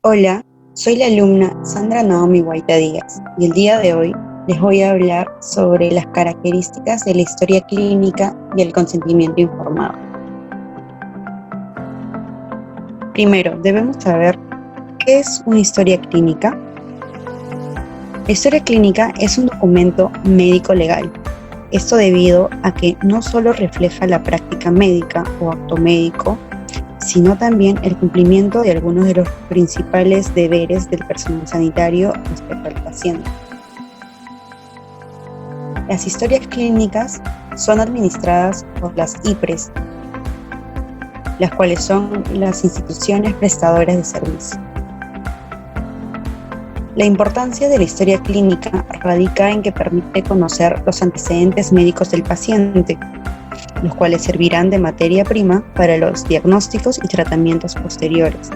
Hola, soy la alumna Sandra Naomi Guaita Díaz y el día de hoy les voy a hablar sobre las características de la historia clínica y el consentimiento informado. Primero, debemos saber qué es una historia clínica. La historia clínica es un documento médico-legal. Esto debido a que no solo refleja la práctica médica o acto médico, sino también el cumplimiento de algunos de los principales deberes del personal sanitario respecto al paciente. Las historias clínicas son administradas por las IPRES, las cuales son las instituciones prestadoras de servicio. La importancia de la historia clínica radica en que permite conocer los antecedentes médicos del paciente, los cuales servirán de materia prima para los diagnósticos y tratamientos posteriores,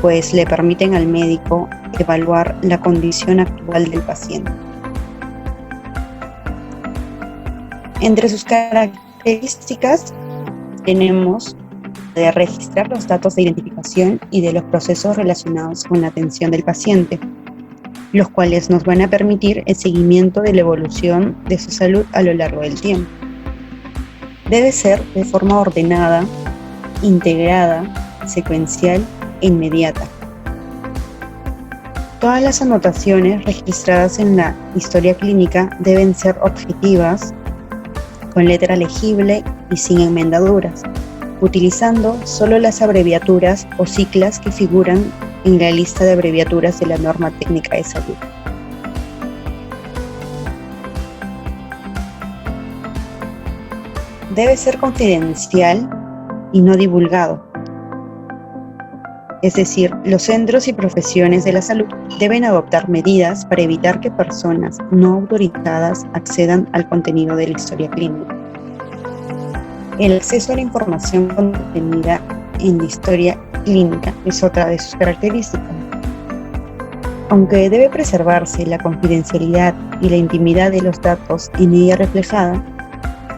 pues le permiten al médico evaluar la condición actual del paciente. Entre sus características tenemos de registrar los datos de identificación y de los procesos relacionados con la atención del paciente, los cuales nos van a permitir el seguimiento de la evolución de su salud a lo largo del tiempo. Debe ser de forma ordenada, integrada, secuencial e inmediata. Todas las anotaciones registradas en la historia clínica deben ser objetivas, con letra legible y sin enmendaduras, utilizando solo las abreviaturas o siglas que figuran en la lista de abreviaturas de la norma técnica de salud. Debe ser confidencial y no divulgado. Es decir, los centros y profesiones de la salud deben adoptar medidas para evitar que personas no autorizadas accedan al contenido de la historia clínica. El acceso a la información contenida en la historia clínica es otra de sus características. Aunque debe preservarse la confidencialidad y la intimidad de los datos en ella reflejada,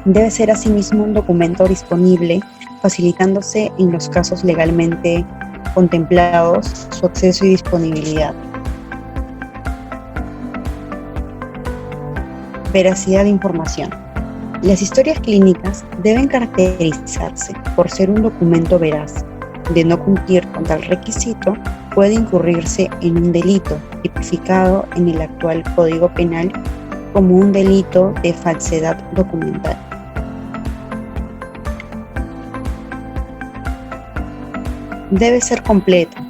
debe ser asimismo un documento disponible, facilitándose en los casos legalmente contemplados su acceso y disponibilidad. Veracidad de información. Las historias clínicas deben caracterizarse por ser un documento veraz. De no cumplir con tal requisito, puede incurrirse en un delito tipificado en el actual Código Penal como un delito de falsedad documental. Debe ser completa,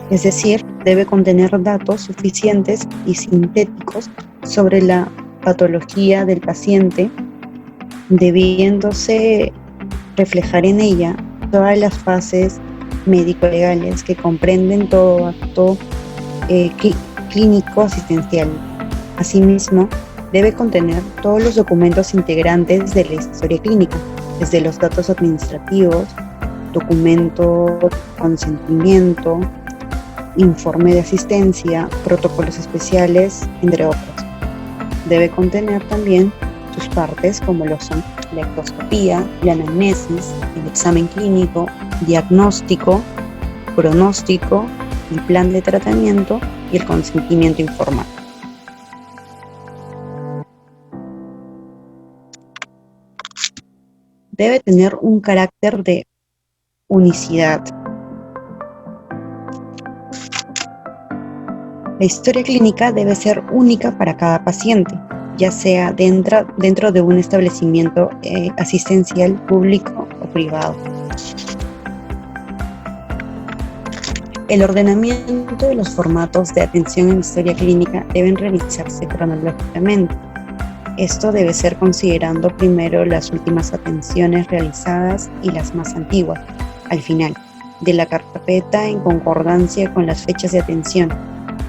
es decir, debe contener datos suficientes y sintéticos sobre la patología del paciente, debiéndose reflejar en ella todas las fases médico-legales que comprenden todo acto clínico asistencial. Asimismo, debe contener todos los documentos integrantes de la historia clínica, desde los datos administrativos, documento de consentimiento, informe de asistencia, protocolos especiales, entre otros. Debe contener también sus partes como lo son la ectoscopía, la anamnesis, el examen clínico, diagnóstico, pronóstico, el plan de tratamiento y el consentimiento informado. Debe tener un carácter de unicidad. La historia clínica debe ser única para cada paciente, ya sea dentro de un establecimiento asistencial público o privado. El ordenamiento de los formatos de atención en historia clínica deben realizarse cronológicamente. Esto debe ser considerando primero las últimas atenciones realizadas y las más antiguas, al final, de la carpeta en concordancia con las fechas de atención,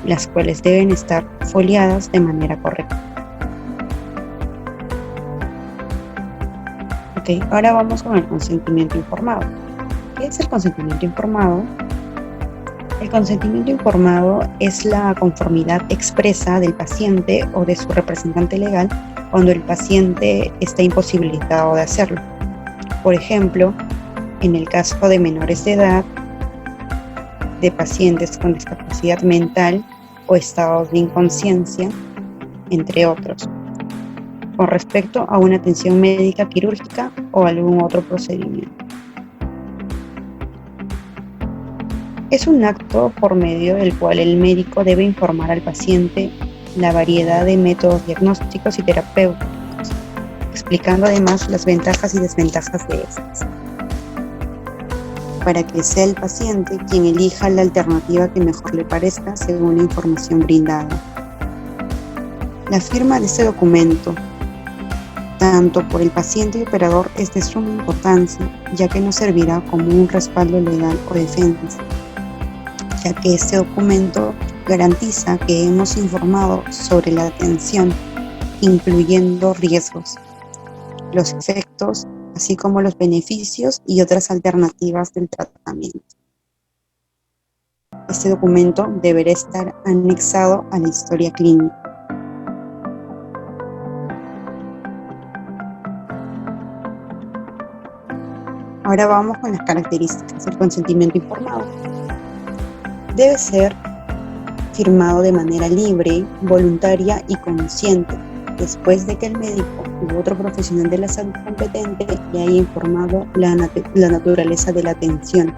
las cuales deben estar foliadas de manera correcta. Ok, ahora vamos con el consentimiento informado. ¿Qué es el consentimiento informado? El consentimiento informado es la conformidad expresa del paciente o de su representante legal cuando el paciente está imposibilitado de hacerlo. Por ejemplo, en el caso de menores de edad, de pacientes con discapacidad mental o estados de inconsciencia, entre otros, con respecto a una atención médica quirúrgica o algún otro procedimiento. Es un acto por medio del cual el médico debe informar al paciente la variedad de métodos diagnósticos y terapéuticos, explicando además las ventajas y desventajas de estos, para que sea el paciente quien elija la alternativa que mejor le parezca según la información brindada. La firma de este documento, tanto por el paciente y operador, es de suma importancia, ya que nos servirá como un respaldo legal o defensa, ya que este documento garantiza que hemos informado sobre la atención, incluyendo riesgos, los efectos, así como los beneficios y otras alternativas del tratamiento. Este documento deberá estar anexado a la historia clínica. Ahora vamos con las características del consentimiento informado. Debe ser firmado de manera libre, voluntaria y consciente, después de que el médico u otro profesional de la salud competente le haya informado la naturaleza de la atención.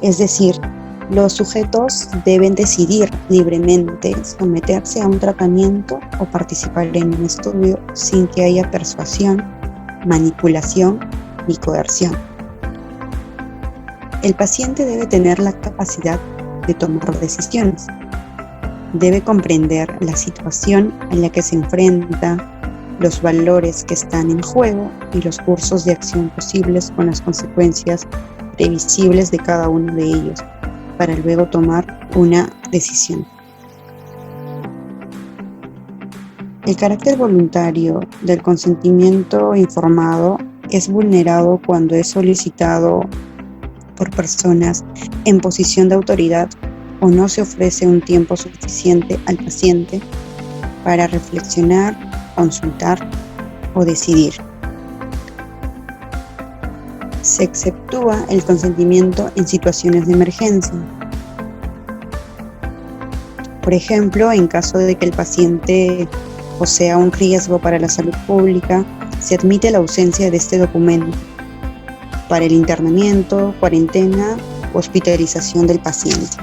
Es decir, los sujetos deben decidir libremente someterse a un tratamiento o participar en un estudio sin que haya persuasión, manipulación ni coerción. El paciente debe tener la capacidad de tomar decisiones. Debe comprender la situación a la que se enfrenta, los valores que están en juego y los cursos de acción posibles con las consecuencias previsibles de cada uno de ellos, para luego tomar una decisión. El carácter voluntario del consentimiento informado es vulnerado cuando es solicitado por personas en posición de autoridad o no se ofrece un tiempo suficiente al paciente para reflexionar, consultar o decidir. Se exceptúa el consentimiento en situaciones de emergencia. Por ejemplo, en caso de que el paciente posea un riesgo para la salud pública, se admite la ausencia de este documento para el internamiento, cuarentena o hospitalización del paciente.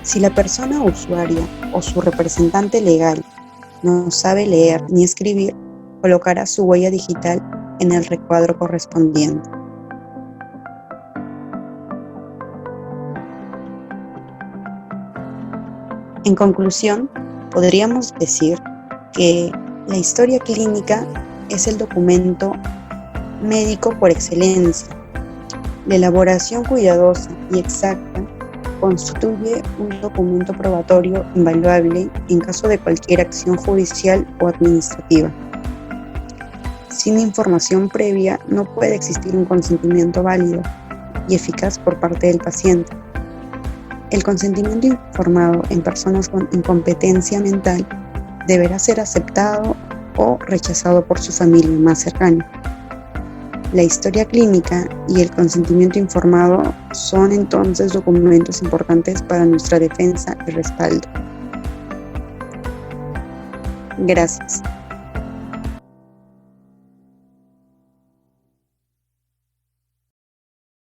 Si la persona usuaria o su representante legal no sabe leer ni escribir, colocará su huella digital en el recuadro correspondiente. En conclusión, podríamos decir que la historia clínica es el documento médico por excelencia. La elaboración cuidadosa y exacta constituye un documento probatorio invaluable en caso de cualquier acción judicial o administrativa. Sin información previa no puede existir un consentimiento válido y eficaz por parte del paciente. El consentimiento informado en personas con incompetencia mental deberá ser aceptado o rechazado por su familia más cercana. La historia clínica y el consentimiento informado son entonces documentos importantes para nuestra defensa y respaldo. Gracias.